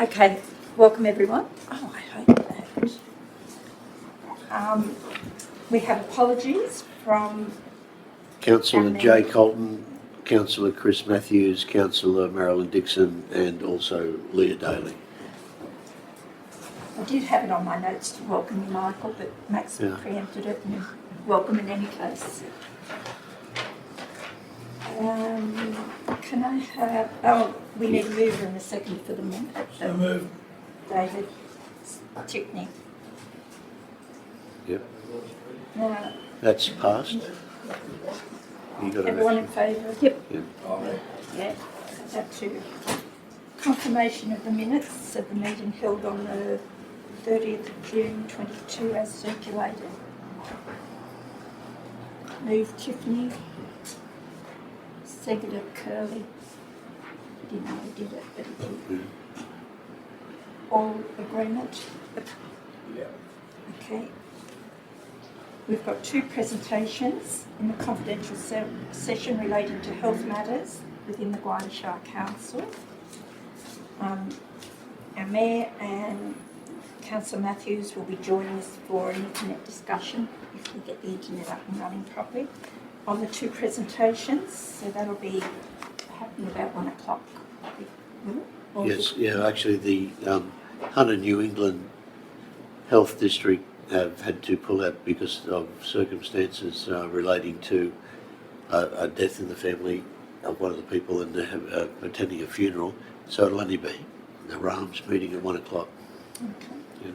Okay, welcome everyone. Oh, I hate that. We have apologies from Councillor And then- Jay Colton, Councillor Chris Matthews, Councillor Marilyn Dixon, and also Leah Daly. I did have it on my notes to welcome you, Michael, but Max Yeah. preempted it and welcome in any case. Can I have, we need a mover and a second for the minute. So moved. David Tickney. Yep, Now, that's passed. You got everyone in it? favour? Yep. Yeah. Yeah, that too. Confirmation of the minutes of the meeting held on the 30th of June 22 as circulated. Moved Tiffany. Seconded Curly. He didn't know he did it, but he did. Yeah. All agreement? Yeah. Okay. We've got two presentations in the confidential session relating to health matters within the Guayna Shire Council. Our Mayor and Councillor Matthews will be joining us for an internet discussion if we get the internet up and running properly on the two presentations. So that'll be happening about 1 o'clock. Or Yes, yeah, actually the Hunter New England Health District have had to pull out because of circumstances relating to a death in the family of one of the people and they have attending a funeral. So it'll only be the Rams meeting at 1 o'clock. Okay. Yeah.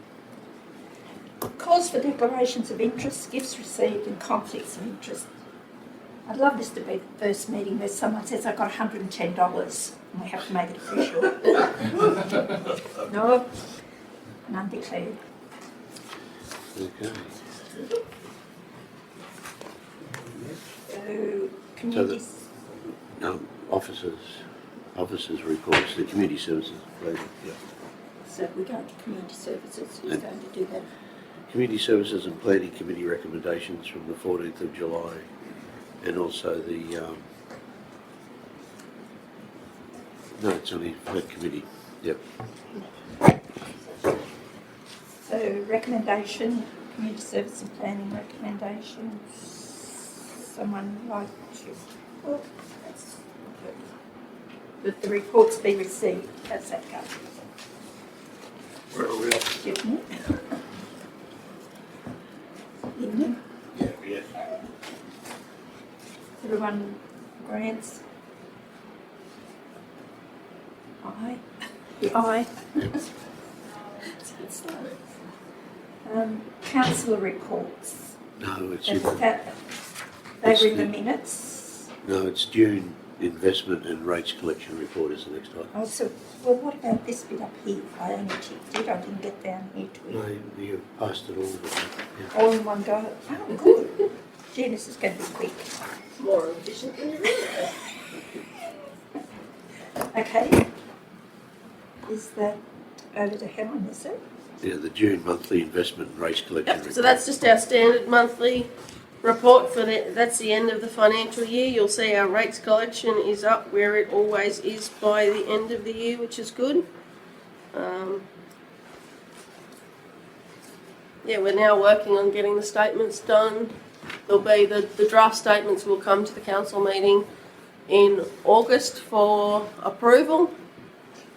Calls for declarations of interest, gifts received and conflicts of interest. I'd love this to be the first meeting where someone says, I've got $110 and we have to make it official. No, none declared. Okay. So, communities, Officers reports, the community services. Lady. Yeah. so we're going to community services, who's going to do that? Community Services and Planning Committee recommendations from the 14th of July and also the, no, it's only that committee, yep. So recommendation, community service and planning recommendations, someone like to, well, that's good. That the reports be received, how's that go? Where are we at? Tiffany? Evening. Yeah. Everyone grants? Aye. Aye. Councillor reports. No, it's They It's were in the the- minutes. no, it's June investment and rates collection report is the next one. Oh, so, well, what about this bit up here? I only ticked it, I didn't get down here to No, it. you passed it all, yeah. All in one go. Oh, good. Gee, this is going to be quick. More efficient than you realize. Okay. Is that over to Helen, is it? Yeah, the June monthly investment and rates collection Yep, report. so that's just our standard monthly report for that's the end of the financial year. You'll see our rates collection is up where it always is by the end of the year, which is good. Yeah, we're now working on getting the statements done. There'll be the draft statements will come to the council meeting in August for approval.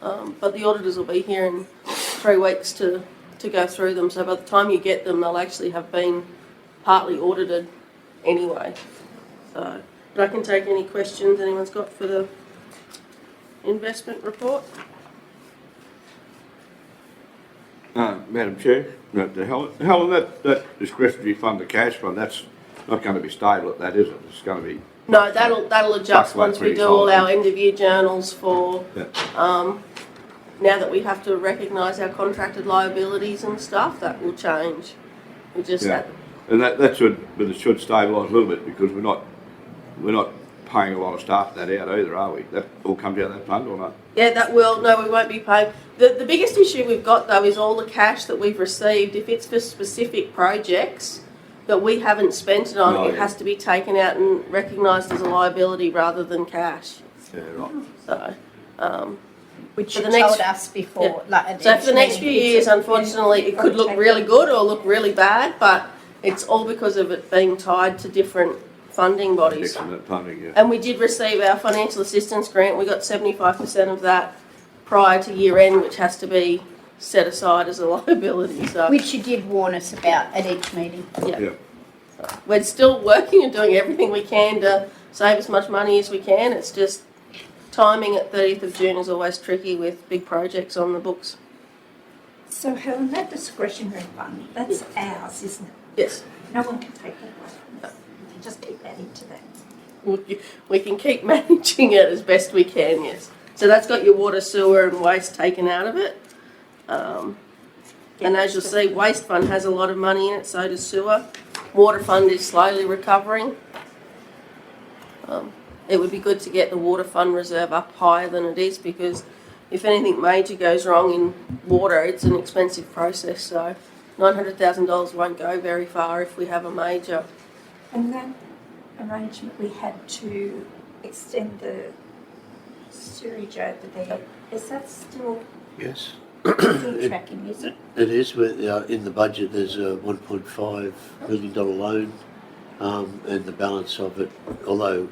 But the auditors will be here in 3 weeks to go through them. So by the time you get them, they'll actually have been partly audited anyway. So, but I can take any questions anyone's got for the investment report. Madam Chair, Helen, that discretionary fund, the cash fund, that's not going to be stable at that, is it? It's going to be, No, that'll adjust Fluctuate once we pretty do all our solidly. end of year journals for yeah. now that we have to recognise our contracted liabilities and stuff. That will change. We just Yeah. And that should stabilise a little bit because we're not paying a lot of staff that out either, are we? That all comes out of that fund or not? Yeah, that will. No, we won't be paying. The biggest issue we've got, though, is all the cash that we've received. If it's for specific projects that we haven't spent it on, No, it yeah. has to be taken out and recognised as a liability rather than cash. Yeah, right. So, Which For you the next- told us before, like at So each for the next meeting. few years, unfortunately, it could look really good or look really bad, but it's all because of it being tied to different funding bodies. Excellent funding, yeah. And we did receive our financial assistance grant. We got 75% of that prior to year end, which has to be set aside as a liability. So Which you did warn us about at each meeting. Yeah. we're still working and doing everything we can to save as much money as we can. It's just timing at 30th of June is always tricky with big projects on the books. So Helen, that discretionary fund, that's ours, isn't it? Yes, No one can take that away from us. We can just keep adding to that. we can keep managing it as best we can, yes. So that's got your water, sewer and waste taken out of it. And as you'll see, waste fund has a lot of money in it, so does sewer. Water fund is slowly recovering. It would be good to get the water fund reserve up higher than it is, because if anything major goes wrong in water, it's an expensive process, so $900,000 won't go very far if we have a major. And that arrangement, we had to extend the sewage over there. Is that still Yes. tracking, is it? It is, in the budget, there's a $1.5 million loan, and the balance of it, although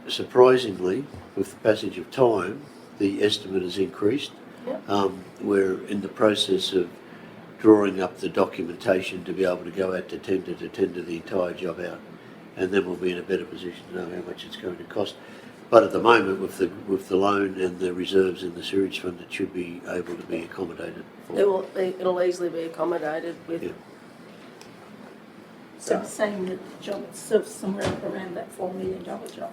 surprisingly, with the passage of time, the estimate has increased. Yep. We're in the process of drawing up the documentation to be able to go out to tender the entire job out, and then we'll be in a better position to know how much it's going to cost. But at the moment, with the loan and the reserves in the sewage fund, it should be able to be accommodated for. It'll easily be accommodated with. Yeah. So saying that the job itself somewhere around that $4 million job.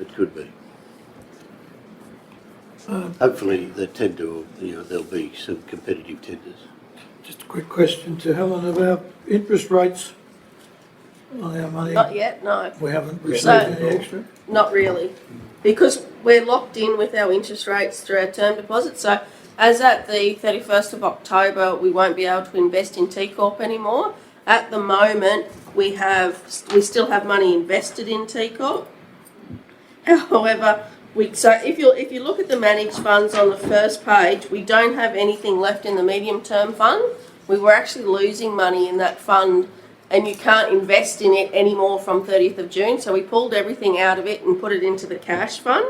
It could be. Hopefully the tender, there'll be some competitive tenders. Just a quick question to Helen about interest rates on our money. Not yet, no. We haven't received No. any extra. Not really, because we're locked in with our interest rates through our term deposits. So as at the 31st of October, we won't be able to invest in T Corp anymore. At the moment, we still have money invested in T Corp. However, if you look at the managed funds on the first page, we don't have anything left in the medium term fund. We were actually losing money in that fund, and you can't invest in it anymore from 30th of June. So we pulled everything out of it and put it into the cash fund.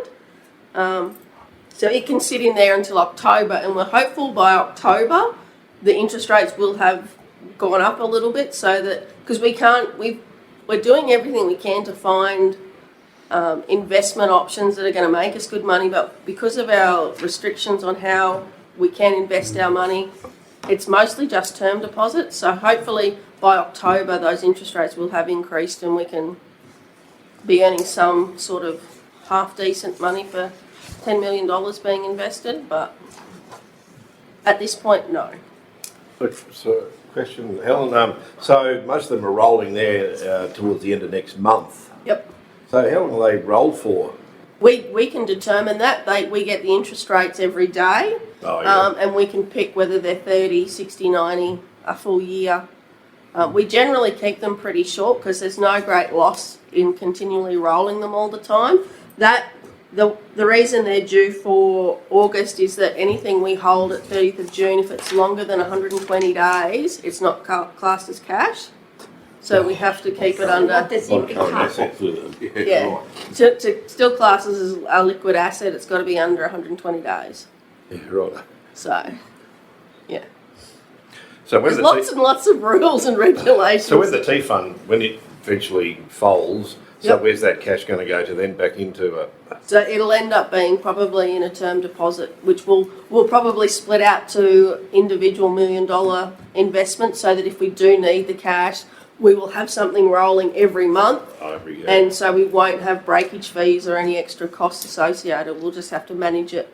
So it can sit in there until October, and we're hopeful by October the interest rates will have gone up a little bit, so that because we're doing everything we can to find investment options that are going to make us good money, but because of our restrictions on how we can invest our money, it's mostly just term deposits. So hopefully by October those interest rates will have increased and we can be earning some sort of half decent money for $10 million being invested, but at this point, no. So, question, Helen, so most of them are rolling there towards the end of next month. Yep. So how long will they roll for? We can determine that. We get the interest rates every day. Oh, yeah. And we can pick whether they're 30, 60, 90, a full year. We generally keep them pretty short because there's no great loss in continually rolling them all the time. The reason they're due for August is that anything we hold at 30th of June, if it's longer than 120 days, it's not classed as cash. So we have to keep it under. What does it become? Yeah. To still classes as a liquid asset, it's got to be under 120 days. Yeah, right. So, yeah. So when There's lots and lots of rules and regulations. so when the T fund, when it eventually folds, so Yep. where's that cash going to go to then? Back into a... So it'll end up being probably in a term deposit, which we'll probably split out to individual $1 million investments, so that if we do need the cash, we will have something rolling every month. Every year. And so we won't have breakage fees or any extra costs associated. We'll just have to manage it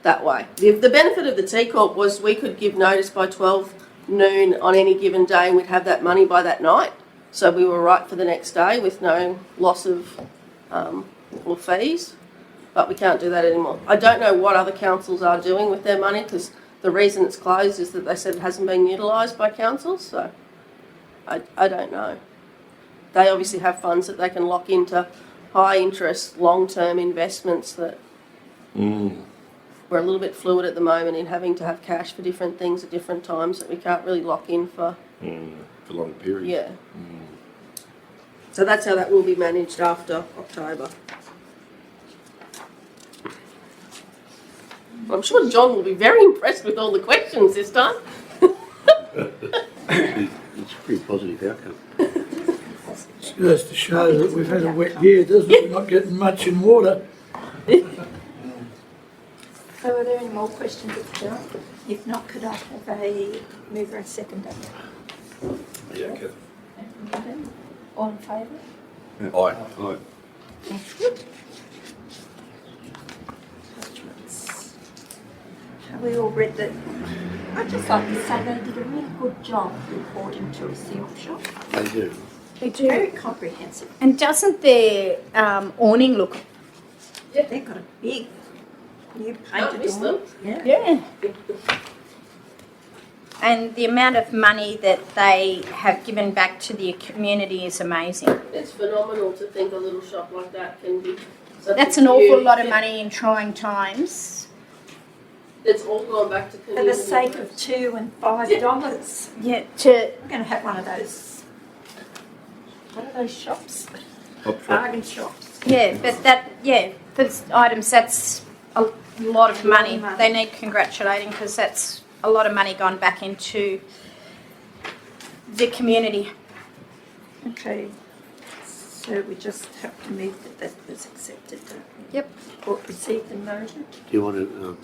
that way. The benefit of the T Corp was we could give notice by 12 noon on any given day and we'd have that money by that night. So we were right for the next day with no loss of or fees. But we can't do that anymore. I don't know what other councils are doing with their money, because the reason it's closed is that they said it hasn't been utilised by councils. So I don't know. They obviously have funds that they can lock into high interest, long term investments that We're a little bit fluid at the moment in having to have cash for different things at different times that we can't really lock in for. For long periods. Yeah. So that's how that will be managed after October. I'm sure John will be very impressed with all the questions this time. It's a pretty positive outcome. It goes to show that we've had a wet year, doesn't it? We're not getting much in water. So are there any more questions of the bill? If not, could I have a mover and seconder? Yeah, Kath. All in favour? Aye. Thank you. Judgments. Have we all read that? I'd just like to say they did a really good job reporting to us, the op shop. They do. They Very comprehensive. And doesn't their awning look? They've got a big new Can't painted miss them. one. Yeah. Yeah. And the amount of money that they have given back to the community is amazing. It's phenomenal to think a little shop like that can be such That's a an awful huge- lot of money in trying times. It's all gone back to For community. the sake of $2 and $5. Yeah, to I'm going to have one of those. What are those shops? Op shop. Bargain shops. yeah, but that for items that's a lot of money. money. They need congratulating because that's a lot of money gone back into the community. Okay. So we just have to move that that was accepted, don't we? Yep. Or received and noted. Do you want to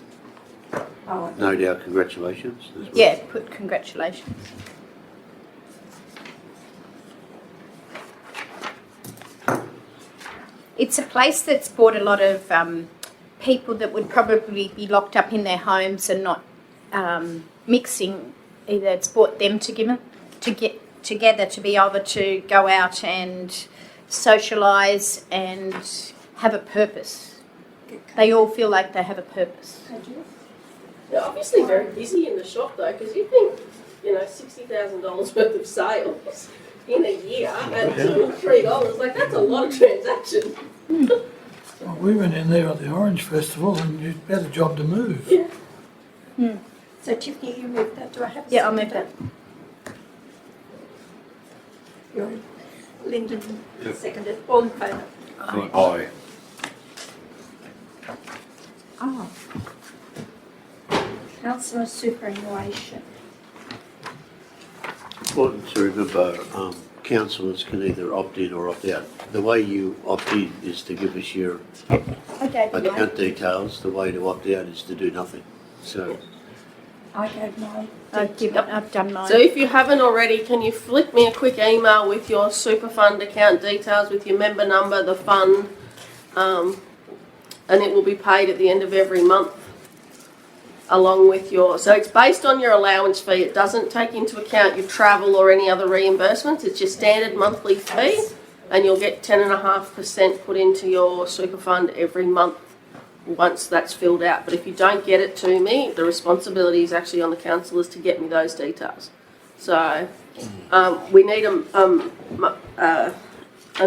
Oh, note our congratulations as well? Yeah, put congratulations. It's a place that's brought a lot of people that would probably be locked up in their homes and not mixing. Either it's brought them together to be able to go out and socialise and have a purpose. They all feel like they have a purpose. They're obviously very busy in the shop though, because you think, $60,000 worth of sales in a year at $2 or $3, like that's a lot of transaction. Well, we went in there at the Orange Festival and you had a job to move. Yeah. So Tiffany, you moved that. Do I have a Yeah, I'll move seconder? that. You're Lyndon seconded. All in favour? Aye. Oh. Councillor superannuation. Important to remember, councillors can either opt in or opt out. The way you opt in is to give us your Okay. account details. The way to opt out is to do nothing. So, I gave my I've done mine. So if you haven't already, can you flick me a quick email with your super fund account details, with your member number, the fund, and it will be paid at the end of every month, along with your, so it's based on your allowance fee. It doesn't take into account your travel or any other reimbursements. It's your standard monthly fee, and you'll get 10.5% put into your super fund every month once that's filled out. But if you don't get it to me, the responsibility is actually on the councillors to get me those details. So we need an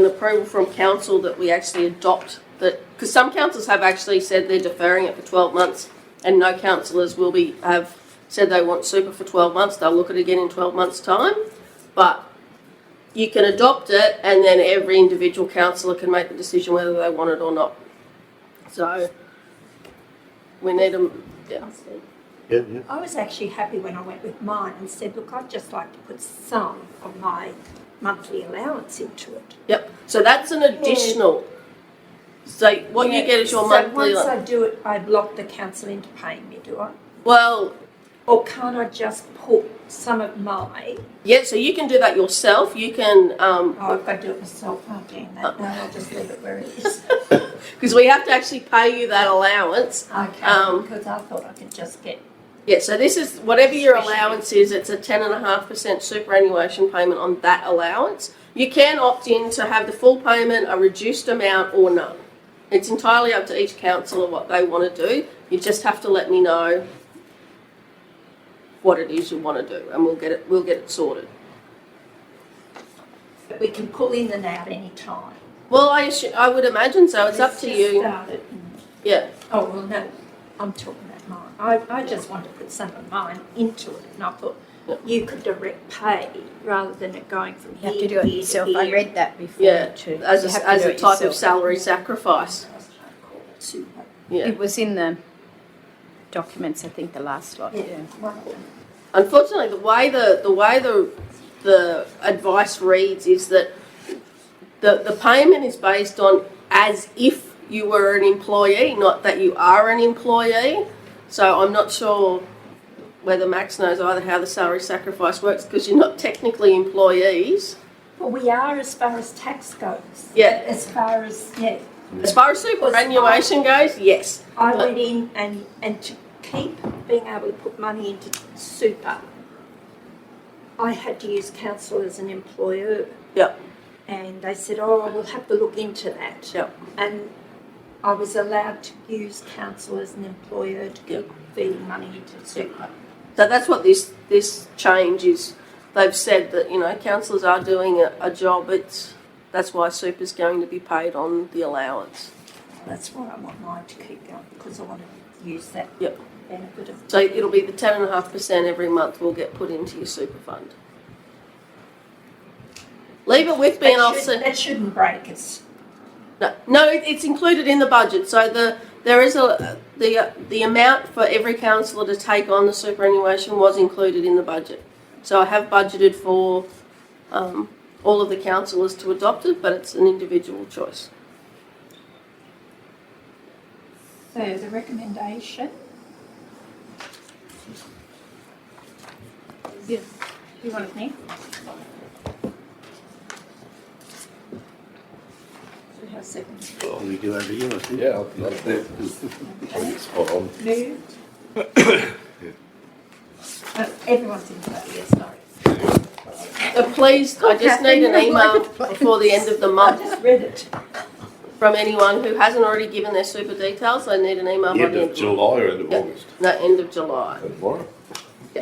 approval from council that we actually adopt that, because some councils have actually said they're deferring it for 12 months, and no councillors have said they want super for 12 months. They'll look at it again in 12 months' time. But you can adopt it, and then every individual councillor can make the decision whether they want it or not. So we need them. Yeah. yeah. I was actually happy when I went with mine and said, look, I'd just like to put some of my monthly allowance into it. Yep. So that's an additional. So what you get is your so monthly. once I do it, I lock the council into paying me, do I? Well, Or can't I just put some of my, yeah. So you can do that yourself. You can. oh, I've got to do it myself, oh, damn that, no, I'll just leave it where it is. Because we have to actually pay you that allowance. Okay, because I thought I could just get, Yeah, so this is, whatever your allowance is, it's a 10.5% superannuation payment on that allowance. You can opt in to have the full payment, a reduced amount, or none. It's entirely up to each councillor what they want to do. You just have to let me know what it is you want to do, and we'll get it sorted. but we can pull in and out any time. Well, I would imagine so. It's up to Let's just you. start it. Yeah. Oh, well, no, I'm talking about mine. I just wanted to put some of mine into it, and I thought you could direct pay rather than it going from You here have to do it here yourself. here. I read that before Yeah, too. as You have to as do a it type of yourself. salary sacrifice. I was trying to call it super. Yeah. It was in the documents, I think, the last lot. Yeah, Yeah. one of them. Unfortunately, the way the advice reads is that the payment is based on as if you were an employee, not that you are an employee. So I'm not sure whether Max knows either how the salary sacrifice works, because you're not technically employees. Well, we are as far as tax goes. Yeah. As far as, yeah. As far as superannuation goes, yes. I went in and to keep being able to put money into super, I had to use council as an employer. Yep. And they said, oh, we'll have to look into that. Yep. And I was allowed to use council as an employer to keep feeding money into super. So that's what this change is. They've said that, councillors are doing a job. That's why super's going to be paid on the allowance. That's why I want mine to keep going, because I want to use that Yep. benefit of. So it'll be the 10.5% every month will get put into your super fund. Leave it with me and I'll see. That shouldn't break us. No, it's included in the budget. So there is the amount for every councillor to take on the superannuation was included in the budget. So I have budgeted for all of the councillors to adopt it, but it's an individual choice. So the recommendation, Yeah. You want me? we have seconds. What we do over here, I think. Yeah, that's it. Okay. Spot on. Moved. Everyone's in favor, yes, sorry. Please, I just need an email before the end of the I month just read it. from anyone who hasn't already given their super details. I need an email by End the of end July or end of Yep. August? No, end of July. Tomorrow?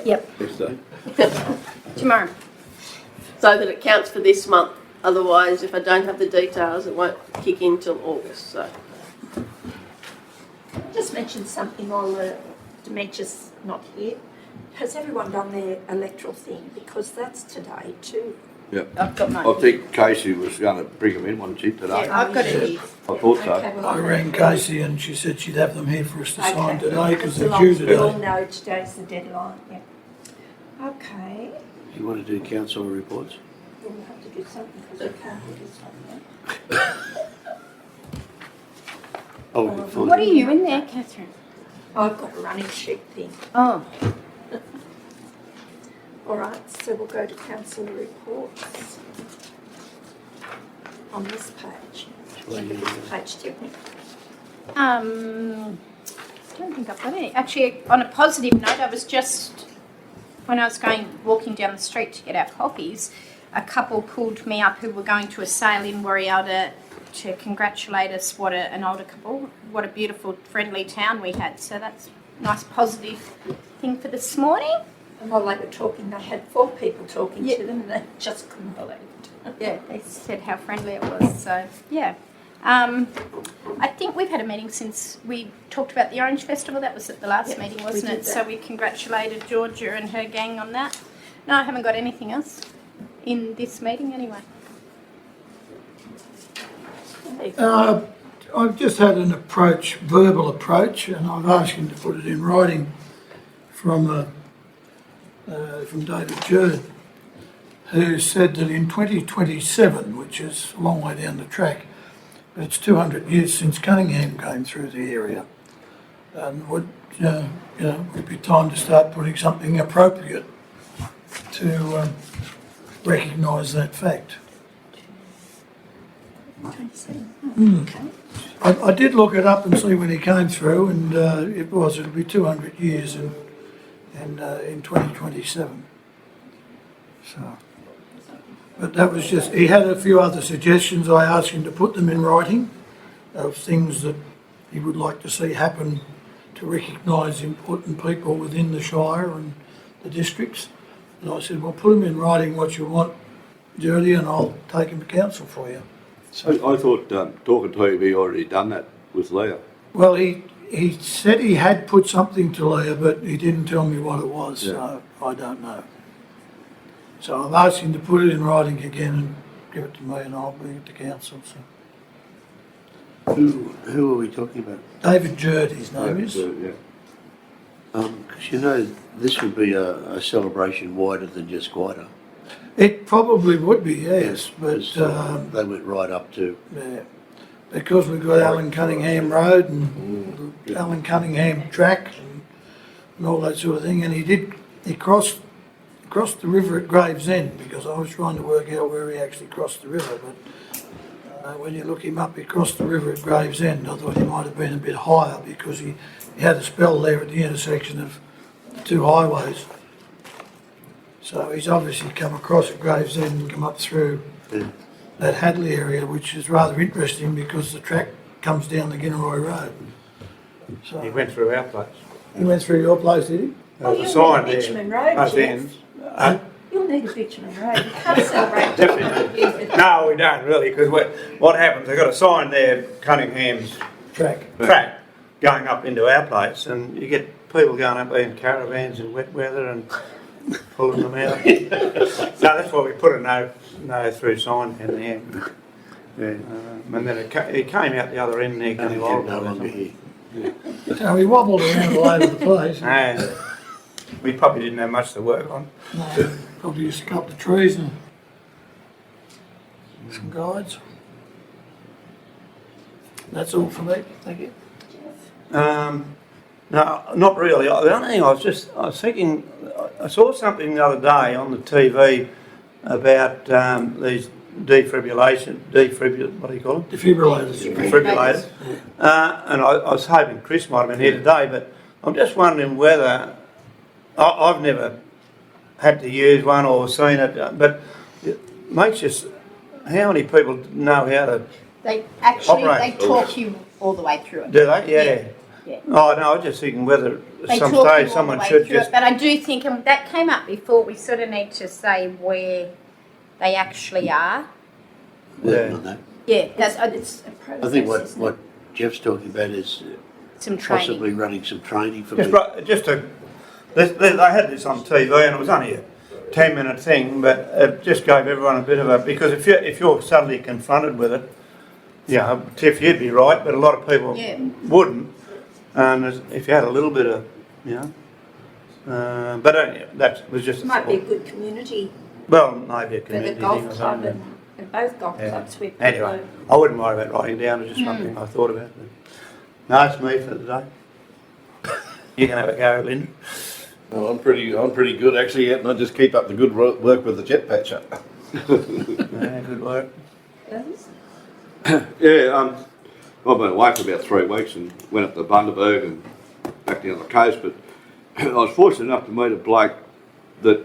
Yep. Next day? Tomorrow. So that it counts for this month. Otherwise, if I don't have the details, it won't kick in till August. So I just mentioned something while Dementia's not here. Has everyone done their electoral thing? Because that's today too. I've got mine. I think Casey was going to bring them in, wasn't she, today? Yeah, I've got it here. I thought so. Okay, well, I rang Casey and she said she'd have them here for us to sign Okay. today because As they're long due as we all today. know today's the deadline, yeah. Okay, You want to do council reports? we'll have to do something because we can't do something. Oh, we can find What are it. you in there, Catherine? I've got a running sheet thing. Oh, All right, so we'll go to council reports on this page. End of this page, Tiffany. I don't think I've got any. Actually, on a positive note, I was just, when I was walking down the street to get our coffees, a couple pulled me up who were going to a sale in Warialda to congratulate us. An older couple. What a beautiful, friendly town we had. So that's a nice positive thing for this morning. And while they were talking, they had 4 people talking Yeah. to them and they just couldn't believe it. Yeah, they said how friendly it was. So yeah, I think we've had a meeting since we talked about the Orange Festival. That was at the last Yep, meeting, we wasn't did it? that. So we congratulated Georgia and her gang on that. No, I haven't got anything else in this meeting anyway. I've just had an verbal approach, and I've asked him to put it in writing from David Jerd, who said that in 2027, which is a long way down the track, but it's 200 years since Cunningham came through the area, and would be time to start putting something appropriate to recognise that fact. 27. Okay. I did look it up and see when he came through, and it'll be 200 years in 2027. So, but that was just, he had a few other suggestions. I asked him to put them in writing of things that he would like to see happen to recognise important people within the Shire and the districts. And I said, well, put them in writing what you want, Jody, and I'll take them to council for you. I thought, talking to him, he already done that with Leah. Well, he he said he had put something to Leah, but he didn't tell me what it was, Yeah. so I don't know. So I've asked him to put it in writing again and give it to me, and I'll bring it to council, so. Who are we talking about? David Jerd, his name is. Yeah. Because you know, this would be a celebration wider than just Guida. It probably would be, yes, but, 'Cause, they went right up to, yeah, because we've got Alan Cunningham Road and the Alan Cunningham track and all that sort of thing, and he crossed the river at Gravesend, because I was trying to work out where he actually crossed the river, but when you look him up, he crossed the river at Gravesend. I thought he might have been a bit higher, because he had a spell there at the intersection of the two highways. So he's obviously come across at Gravesend and come up through Yeah. that Hadley area, which is rather interesting because the track comes down the Ginneroy Road. So He went through our place. he went through your place, did he? There was a you'll sign need a bitumen there. road, Both Jeff. ends. You'll need a bitumen road. You can't celebrate. Definitely. No, we don't really, because what happens, they've got a sign there, Cunningham's Track. track, going up into our place, and you get people going up there in caravans in wet weather and pulling them out. So that's why we put a no through sign in the end. yeah, And then it came out the other end there, and Gunny no longer here. So he wobbled around all over the place. And we probably didn't have much to work on. No, probably just a couple of trees and some guides. That's all for me, thank you. No, not really. The only thing I was thinking, I saw something the other day on the TV about these what do you call them? Defibrillators. Defibrillators. And I was hoping Chris might have been here today, but I'm just wondering whether, I've never had to use one or seen it, but it makes you, how many people know how to, They actually, Operate. they talk you all the way through it. do they? Yeah. Yeah. Oh, no, I was just thinking whether They some talk you stage all someone the way should through just, it, but I do think, and that came up before, we sort of need to say where they actually are. Working Yeah. on that. Yeah, that's, it's A process, I think isn't what it? Jeff's talking about is some training. possibly running some training for just, people. they had this on TV and it was only a 10-minute thing, but it just gave everyone a bit of a, because if you're suddenly confronted with it, yeah, Tiff, you'd be right, but a lot of people Yeah. wouldn't. And if you had a little bit of, but that was just It might be a good community well, maybe a for the community thing golf or club something. and both golf Yeah. clubs where people Anyway, I wouldn't worry about writing down, it's just something I thought about. No, it's me for the day. You can have a go, Linda. Well, I'm pretty good actually, and I just keep up the good work with the jet patcher. Yeah, good work. does. Yeah, I've been away for about 3 weeks and went up to Bundaberg and back down the coast, but I was fortunate enough to meet a bloke that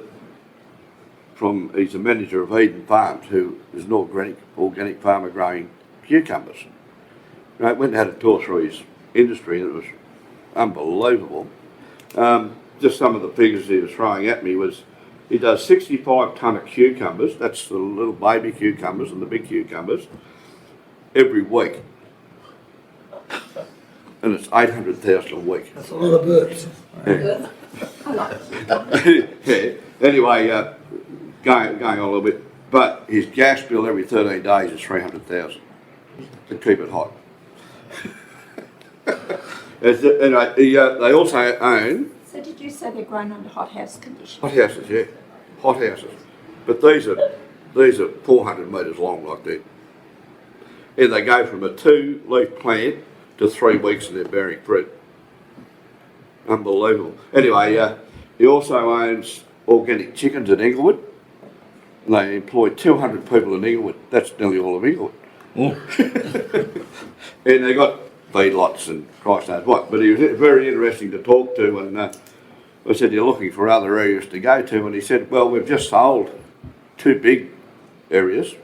he's a manager of Eden Farms, who is an organic farmer growing cucumbers. Right, went and had a tour through his industry and it was unbelievable. Just some of the figures he was throwing at me was he does 65 tonne of cucumbers, that's the little baby cucumbers and the big cucumbers, every week. And it's 800,000 a week. That's a lot of birds. Yeah. Yeah. Anyway, going on a little bit, but his gas bill every 13 days is 300,000 to keep it hot. Anyway, they also own So did you say they're grown under hothouse conditions? hothouses, yeah, hothouses. But these are 400 metres long like that. And they go from a 2-leaf plant to 3 weeks and they're bearing fruit. Unbelievable. Anyway, he also owns organic chickens in Inglewood. And they employ 200 people in Inglewood. That's nearly all of Inglewood. And they got feedlots and Christ knows what. But he was very interesting to talk to, and I said, you're looking for other areas to go to, and he said, well, we've just sold 2 big areas,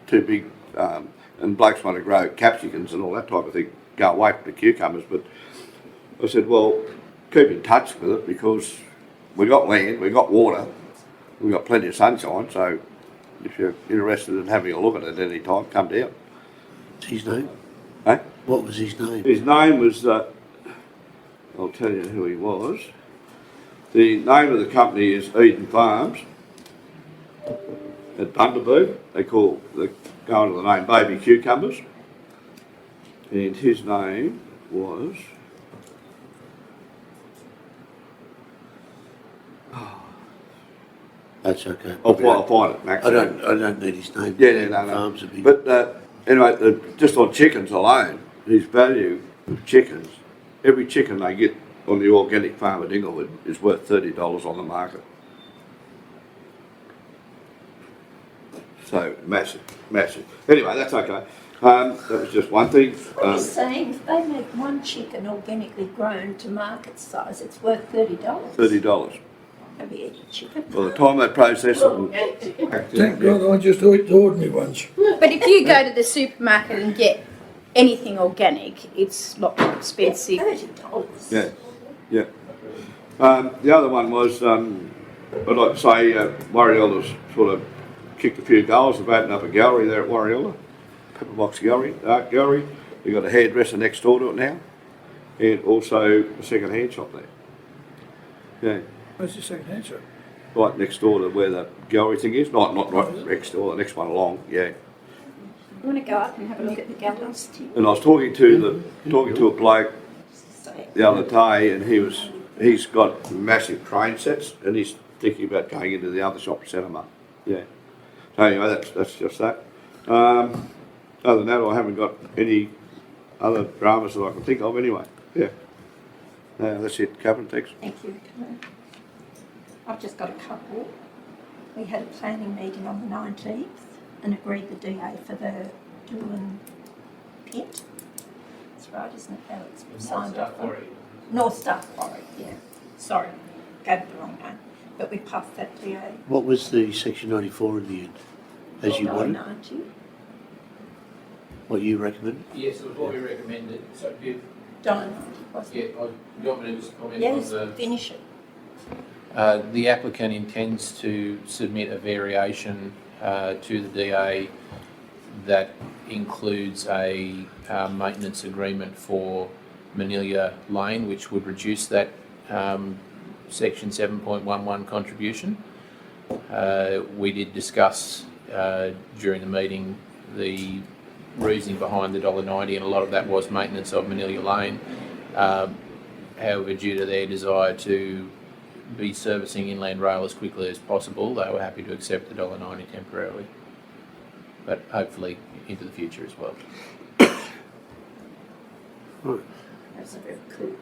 2 big, and blokes want to grow capsicums and all that type of thing, go away from the cucumbers. But I said, well, keep in touch with it, because we got land, we got water, we got plenty of sunshine, so if you're interested in having a look at it at any time, come down. What's his name? Eh? What was his name? His name was I'll tell you who he was. The name of the company is Eden Farms at Bundaberg. They go under the name Baby Cucumbers. And his name was... That's okay. I'll find it, Max. I don't need his name. Yeah, no. Farms would be. But anyway, just on chickens alone, his value of chickens, every chicken they get on the organic farm at Inglewood is worth $30 on the market. So massive. Anyway, that's okay. That was just one thing. What you're saying, if they make one chicken organically grown to market size, it's worth $30. $30. Maybe eat a chicken. By the time they process it and Thank God I just eat the ordinary ones. But if you go to the supermarket and get anything organic, it's a lot more expensive. $30. Yeah. The other one was, I'd like to say, Warriella's sort of kicked a few goals. They've opened up a gallery there at Warriella, Pepperbox Gallery, art gallery. They've got a hairdresser next door to it now, and also a second-hand shop there. Yeah, Where's the second answer? right next door to where the gallery thing is. Not right next door, the next one along. Yeah. You want to go up and have a look at the galleries? And I was talking to a bloke the other day, and he's got massive train sets, and he's thinking about going into the other shop to set them up. Yeah. So anyway, that's just that. Other than that, I haven't got any other dramas that I can think of anyway. Yeah. That's it, Captain. Thanks. Thank you. I've just got a couple. We had a planning meeting on the 19th and agreed the DA for the Doolan pit. That's right, isn't it, Alex? We've signed off on North Star Quarry, yeah. Sorry, gave it the wrong name. But we passed that DA. What was the section 94 in the end? As you wanted? $1.90. What you recommend? Yes, it was what we recommended, so did, $1.90, wasn't yeah, it? you want me to just comment on Yes, the... finish it. The applicant intends to submit a variation to the DA that includes a maintenance agreement for Manila Lane, which would reduce that section 7.11 contribution. We did discuss during the meeting the reasoning behind the $1.90, and a lot of that was maintenance of Manila Lane. However, due to their desire to be servicing Inland Rail as quickly as possible, they were happy to accept the $1.90 temporarily, but hopefully into the future as well. That's a very cool.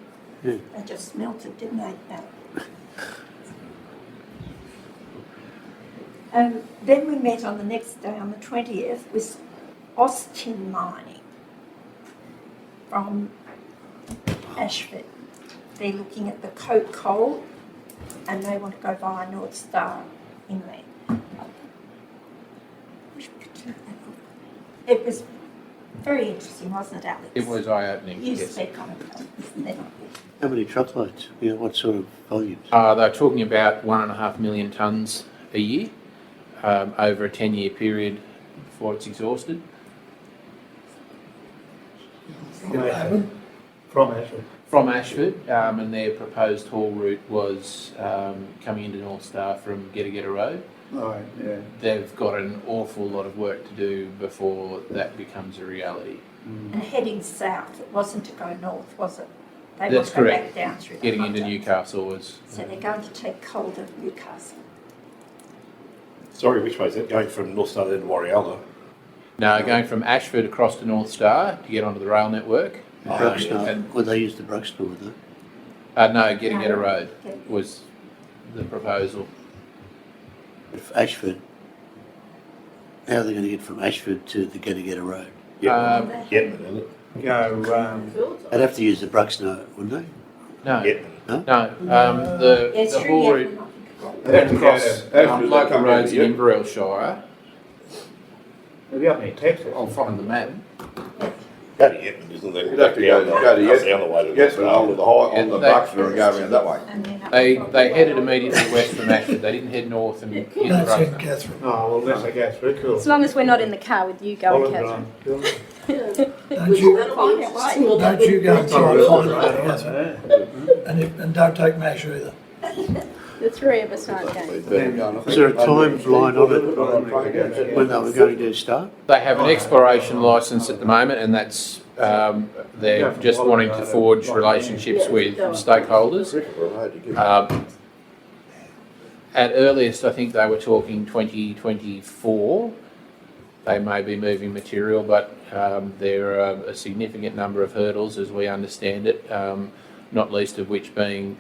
Yeah. They just melted, didn't they? Then we met on the next day, on the 20th, with Austin Mining from Ashford. They're looking at the coke coal and they want to go via North Star Inland. It was very interesting, wasn't it, Alex? It was eye-opening, You yes. speak on it, isn't it? How many truckloads? You know, what sort of volumes? They're talking about 1.5 million tonnes a year over a 10-year period before it's exhausted. From Ashford. From Ashford, and their proposed haul route was coming into North Star from Geta Road. Right, yeah. They've got an awful lot of work to do before that becomes a reality. And heading south, it wasn't to go north, was it? They That's want to go correct. back down through the Getting into Hunter. Newcastle was... So they're going to take coal to Newcastle. Sorry, which way is that? Going from North Star then to Warriella? No, going from Ashford across to North Star to get onto the rail network. Bruxner. and- Would they use the Bruxner, would they? no, Geta No. Road was the proposal. If Ashford, how are they going to get from Ashford to the Geta Road? Um, Yetman, isn't it? Go, They'd have to use the Bruxner, wouldn't they? No, Yetman. no. The It's the through haul Yetman, route I think it was. They have to across go to- local come roads down in to Inverell Shire. have you got any text? I'll find the map. Go to Yetman, isn't it? You'd have to go to That's the other way to Get to the whole of the high on the Yeah, Buxton and go around that way. And then up They from- headed immediately west from Ashford. They didn't head north and hit the That's in Bruxner. Catherine. Oh, well, let's go through, cool. As long as we're not in the car with you going, Olive Catherine. Grove. Don't you, Find out why. don't you go and try and find it together. And don't take MASH either. The three of us aren't going. Is there a timeline on it, when they were going to start? They have an exploration licence at the moment, and that's they're just wanting to forge relationships with stakeholders. At earliest, I think they were talking 2024. They may be moving material, but there are a significant number of hurdles, as we understand it, not least of which being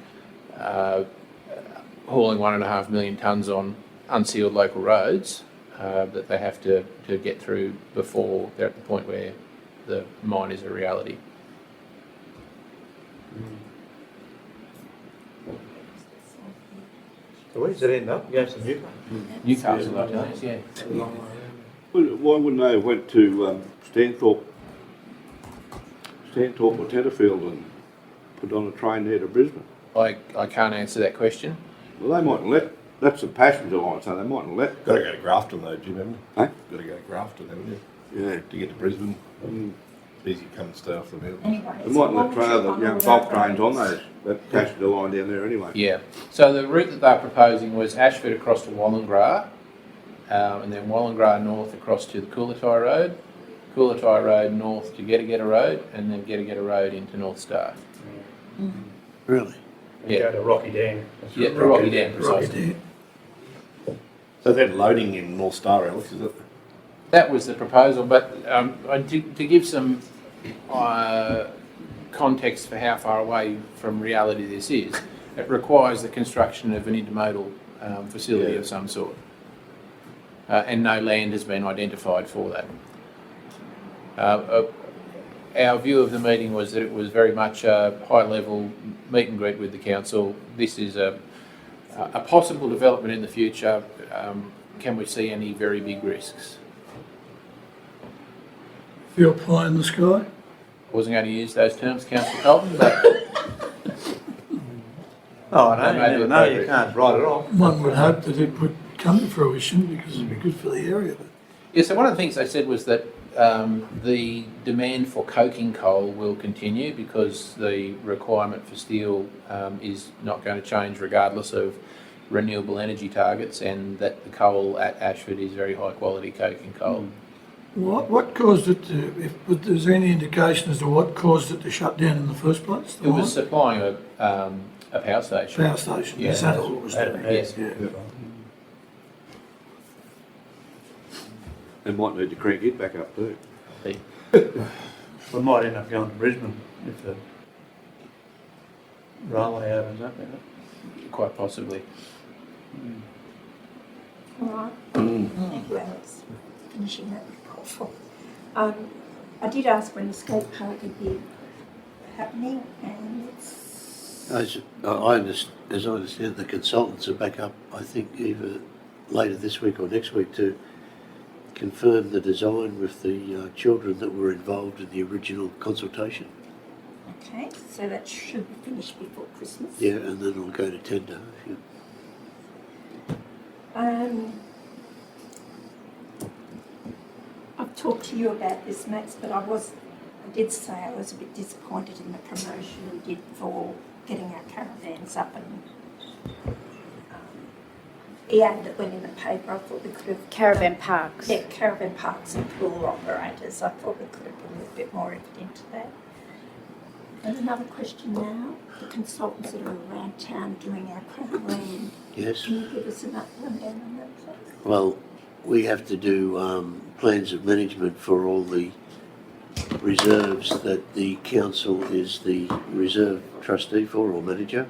hauling 1.5 million tonnes on unsealed local roads that they have to get through before they're at the point where the mine is a reality. So where's it end up? Goes to Newcastle. Newcastle, I think, yeah. Why wouldn't they have went to Stanthorpe or Tenterfield and put on a train there to Brisbane? I can't answer that question. Well, they mightn't let, that's a passenger line, so they mightn't let. Got to go to Grafton though, Jim, haven't you? Eh? Got to go to Grafton, haven't you? Yeah. To get to Brisbane. Easy to come and stay off the mountain. Anyway, They it's mightn't a let train long the trip on bulk all trains on roads. those, that passenger line down there anyway. Yeah. So the route that they're proposing was Ashford across to Wallangra, and then Wallangra north across to the Coolatai Road, Coolatai Road north to Getageta Road, and then Getageta Road into North Star. Really? Yeah. Go to Rocky Dam. Yeah, Rocky Dam, precisely. So they're loading in North Star, Alex, is it? That was the proposal, but to give some context for how far away from reality this is, it requires the construction of an intermodal facility of some sort. And no land has been identified for that. Our view of the meeting was that it was very much a high-level meet and greet with the council. This is a possible development in the future. Can we see any very big risks? Feel pie in the sky? Wasn't going to use those terms, Councillor Colton, but Oh, I know, That you may be never know, you appropriate. can't write it off. One would hope that it would come to fruition because it'd be good for the area, but yeah. So one of the things they said was that the demand for coking coal will continue because the requirement for steel is not going to change regardless of renewable energy targets, and that the coal at Ashford is very high quality coking coal. what caused it to, if there's any indication as to what caused it to shut down in the first place? The It was mine? supplying a power station. Power station, is Yeah. that all it was doing? Yes. Yeah. They might need to crank it back up too. We might end up going to Brisbane if the railway opens up, isn't it? Quite possibly. All right. Thank you, Alex, for finishing that report. I did ask when the skate park would be happening, and it's As I understand, the consultants are back up, I think, either later this week or next week to confirm the design with the children that were involved in the original consultation. okay. So that should be finished before Christmas. Yeah, and then it'll go to tender. Yeah. I've talked to you about this, Max, but I did say I was a bit disappointed in the promotion we did for getting our caravans up, and the ad that went in the paper, I thought we could have... Caravan parks. Yeah, caravan parks and pool operators. I thought we could have put a little bit more effort into that. And another question now, the consultants that are around town doing our Crown land, Yes. can you give us an rundown on that, please? Well, we have to do plans of management for all the reserves that the council is the reserve trustee for or manager.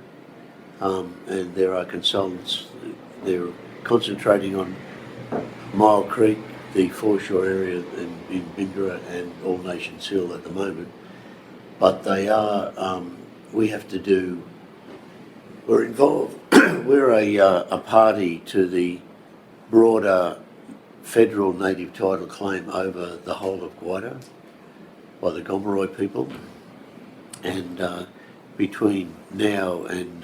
And there are consultants, they're concentrating on Mile Creek, the foreshore area in Bindra and All Nations Hill at the moment. But they are, we have to do, we're involved, we're a party to the broader federal native title claim over the whole of Guada by the Gomeroi people. And between now and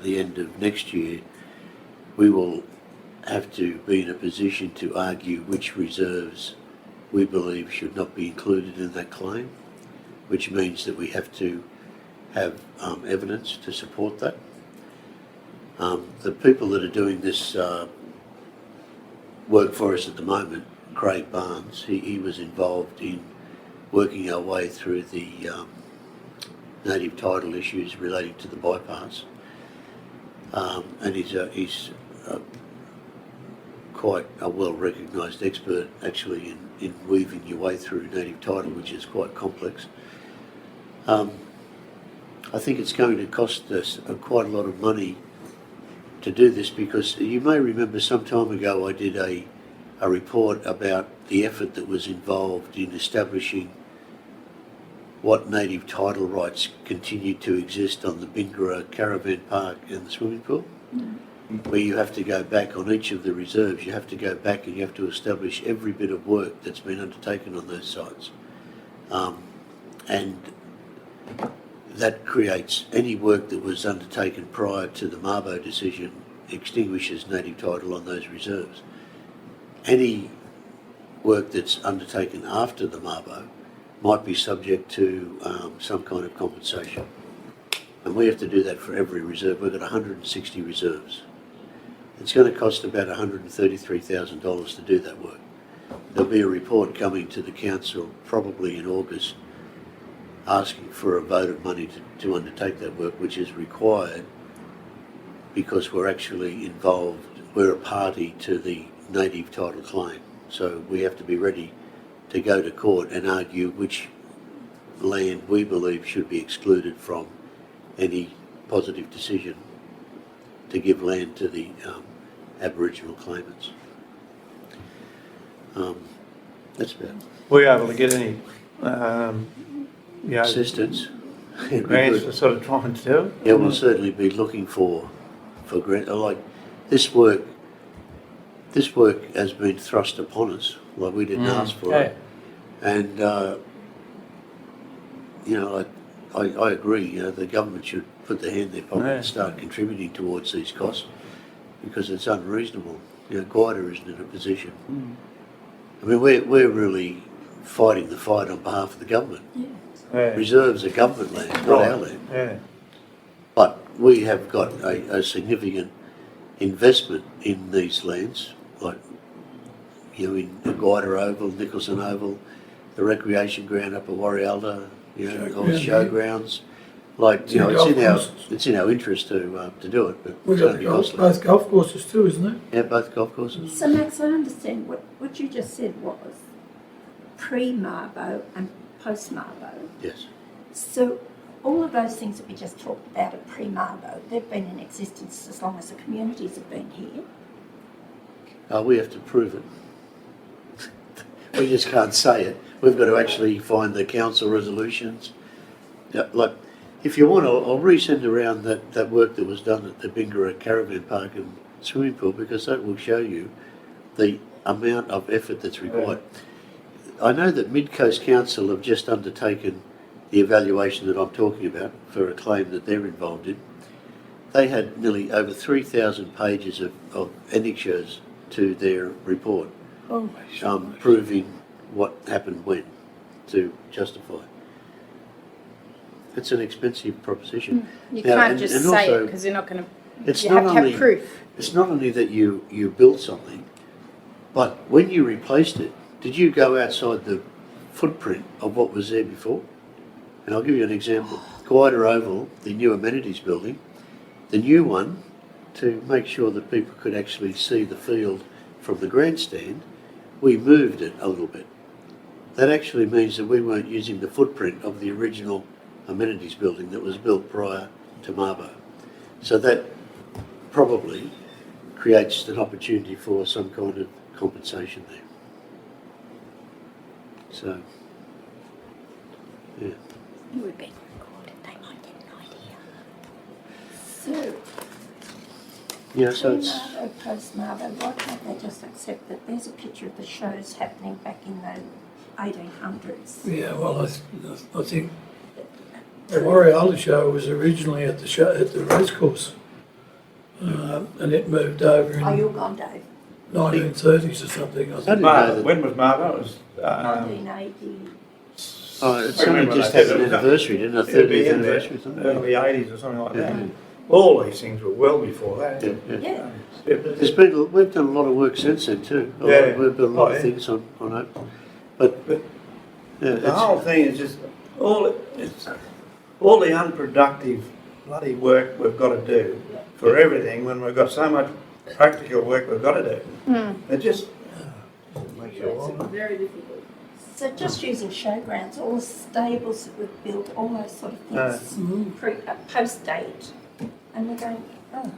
the end of next year, we will have to be in a position to argue which reserves we believe should not be included in that claim, which means that we have to have evidence to support that. The people that are doing this work for us at the moment, Craig Barnes, he was involved in working our way through the native title issues relating to the bypass. And he's quite a well-recognised expert actually in weaving your way through native title, which is quite complex. I think it's going to cost us quite a lot of money to do this, because you may remember some time ago I did a report about the effort that was involved in establishing what native title rights continue to exist on the Bingara Caravan Park and the swimming pool, where you have to go back on each of the reserves. You have to go back and you have to establish every bit of work that's been undertaken on those sites. And that creates any work that was undertaken prior to the Mabo decision extinguishes native title on those reserves. Any work that's undertaken after the Mabo might be subject to some kind of compensation. And we have to do that for every reserve. We've got 160 reserves. It's going to cost about $133,000 to do that work. There'll be a report coming to the council probably in August asking for a vote of money to undertake that work, which is required because we're actually involved, we're a party to the native title claim. So we have to be ready to go to court and argue which land we believe should be excluded from any positive decision to give land to the Aboriginal claimants. That's about it. Were you able to get any, Assistance. grants to sort of try and do it? Yeah, we'll certainly be looking for grant. Like this work has been thrust upon us. Like we didn't ask for it, and I agree. The government should put their hand in their pocket and start contributing towards these costs, because it's unreasonable. Guida isn't in a position. I mean, we're really fighting the fight on behalf of the government. Reserves are government land, not our land. Yeah. But we have got a significant investment in these lands, like in the Guida Oval, Nicholson Oval, the recreation ground up at Warrialda, all the showgrounds. Like it's in our interest to do it, but We've it's got going to be costly. both golf courses too, isn't it? Yeah, both golf courses. So Max, I understand what you just said was pre-Mabo and post-Mabo. Yes. So all of those things that we just talked about are pre-Mabo. They've been in existence as long as the communities have been here. We have to prove it. We just can't say it. We've got to actually find the council resolutions. Like, if you want, I'll resend around that work that was done at the Bingara Caravan Park and swimming pool, because that will show you the amount of effort that's required. I know that Mid Coast Council have just undertaken the evaluation that I'm talking about for a claim that they're involved in. They had nearly over 3,000 pages of annexures to their report, proving what happened when to justify. It's an expensive proposition. You Now, can't and- just and say it also, because you're not going to. it's You not have to only- have proof. It's not only that you built something, but when you replaced it, did you go outside the footprint of what was there before? And I'll give you an example. Guida Oval, the new amenities building, the new one, to make sure that people could actually see the field from the grandstand, we moved it a little bit. That actually means that we weren't using the footprint of the original amenities building that was built prior to Mabo. So that probably creates an opportunity for some kind of compensation there. So, yeah. You would be recorded. They might get an idea. So Yeah, so it's, pre-Mabo, post-Mabo, why can't they just accept that there's a picture of the shows happening back in the 1800s? Yeah, well, I think the Warrialda show was originally at the racecourse, and it moved over. Oh, you're gone, Dave. 1930s or something, I I think. didn't know that. When was Margot? It was, 1980. Oh, it's I only remember just they had said an it was- anniversary, didn't it? A it'd be 30th in there, anniversary or something? early 80s or something like that. All these things were well before that. Yeah, yeah. Yeah. There's been, we've done a lot of work since then too. Yeah. We've done a lot Oh, of yeah. things on it. But, yeah, The whole thing is just all the unproductive bloody work we've got to do for everything when we've got so much practical work we've got to do. It just makes you It's wonder. very difficult. So just using showgrounds, all the stables that we've built, all those sort of things, post date, and we're going, oh,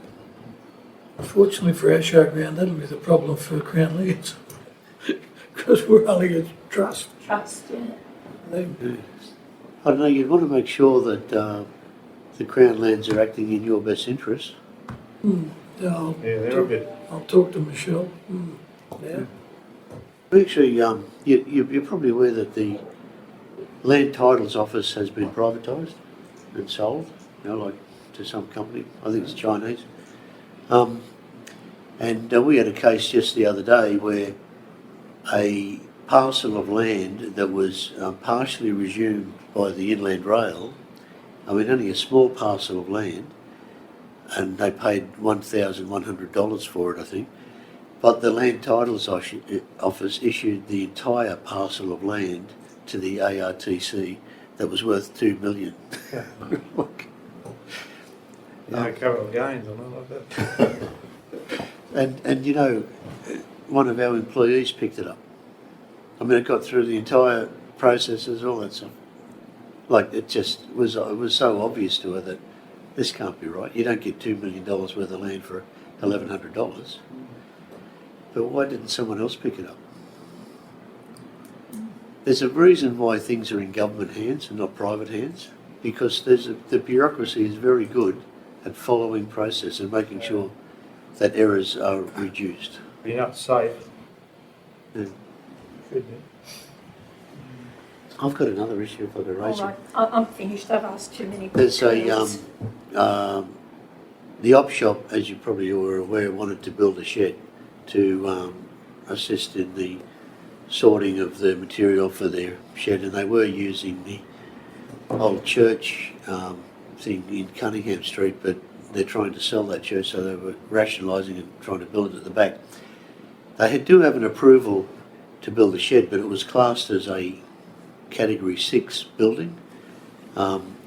Fortunately for our showground, that'll be the problem for Crown Lands. Because we're only a trust. trust, yeah. I don't know, you'd want to make sure that the Crown Lands are acting in your best interest. I'll, Yeah, they're a bit. I'll talk to Michelle. Yeah. Actually, you're probably aware that the Land Titles Office has been privatised and sold, like to some company. I think it's Chinese. And we had a case just the other day where a parcel of land that was partially resumed by the Inland Rail, only a small parcel of land, and they paid $1,100 for it, I think. But the Land Titles Office issued the entire parcel of land to the ARTC that was worth $2 million. No capital gains or nothing like that. And one of our employees picked it up. It got through the entire processes, all that stuff. Like, it was so obvious to her that this can't be right. You don't get $2 million worth of land for $1,100. But why didn't someone else pick it up? There's a reason why things are in government hands and not private hands, because the bureaucracy is very good at following process and making sure that errors are reduced. You're not safe. Yeah. Should be. I've got another issue if I could All raise it. right, I'm finished, I've asked too many There's questions. the op shop, as you probably were aware, wanted to build a shed to assist in the sorting of the material for their shed, and they were using the old church thing in Cunningham Street, but they're trying to sell that church, so they were rationalising and trying to build it at the back. They do have an approval to build a shed, but it was classed as a Category 6 building,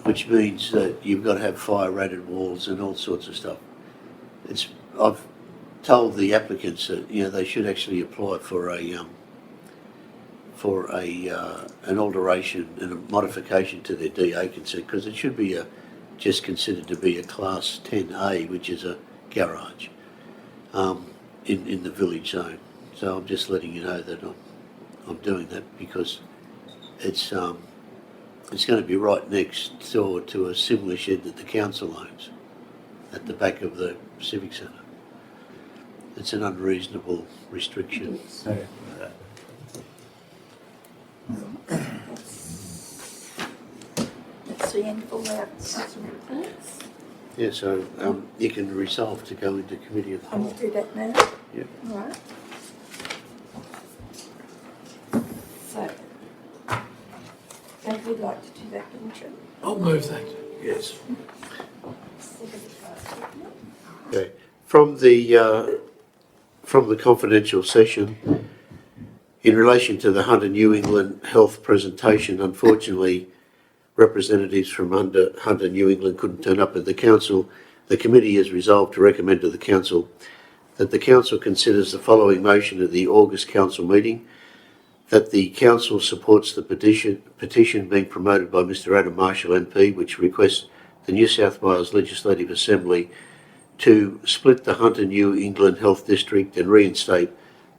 which means that you've got to have fire-rated walls and all sorts of stuff. I've told the applicants that they should actually apply for an alteration and a modification to their DA consent, because it should be just considered to be a Class 10A, which is a garage in the village zone. So I'm just letting you know that I'm doing that, because it's going to be right next door to a similar shed that the council owns at the back of the Civic Centre. It's an unreasonable restriction. That's the end of all our council reports. Yeah, so you can resolve to go into committee of the I'm whole. going to do that now. Yep. All right. So, Dave would like to do that, wouldn't you? I'll move that. Yes. Okay. From the confidential session, in relation to the Hunter New England Health presentation, unfortunately, representatives from Hunter New England couldn't turn up at the council. The committee has resolved to recommend to the council that the council considers the following motion at the August council meeting: that the council supports the petition being promoted by Mr Adam Marshall MP, which requests the New South Wales Legislative Assembly to split the Hunter New England Health District and reinstate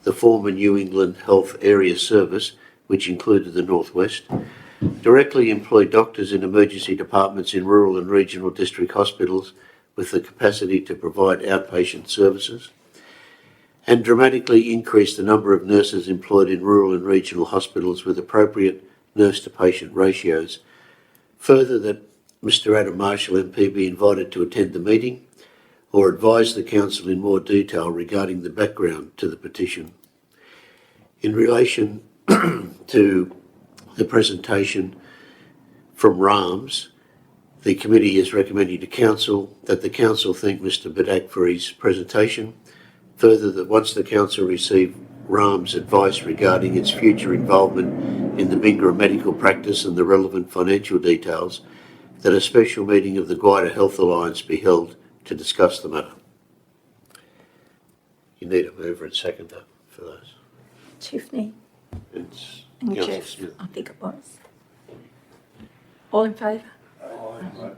the former New England Health Area Service, which included the Northwest, directly employ doctors in emergency departments in rural and regional district hospitals with the capacity to provide outpatient services, and dramatically increase the number of nurses employed in rural and regional hospitals with appropriate nurse-to-patient ratios. Further, that Mr Adam Marshall MP be invited to attend the meeting. or advise the council in more detail regarding the background to the petition. In relation to the presentation from RAMS, the committee is recommending to council that the council thank Mr Bedak for his presentation. Further, that once the council receive RAMS advice regarding its future involvement in the Mingara medical practice and the relevant financial details, that a special meeting of the Guida Health Alliance be held to discuss the matter. You need a mover and seconder for those. Tiffany It's and Councillor Jeff, Smith. I think it was. All in favour? Oh, well,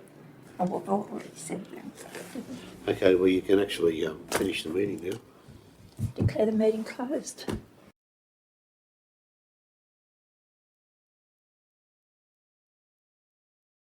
I've already said that. Okay, well, you can actually finish the meeting now. Declare the meeting closed.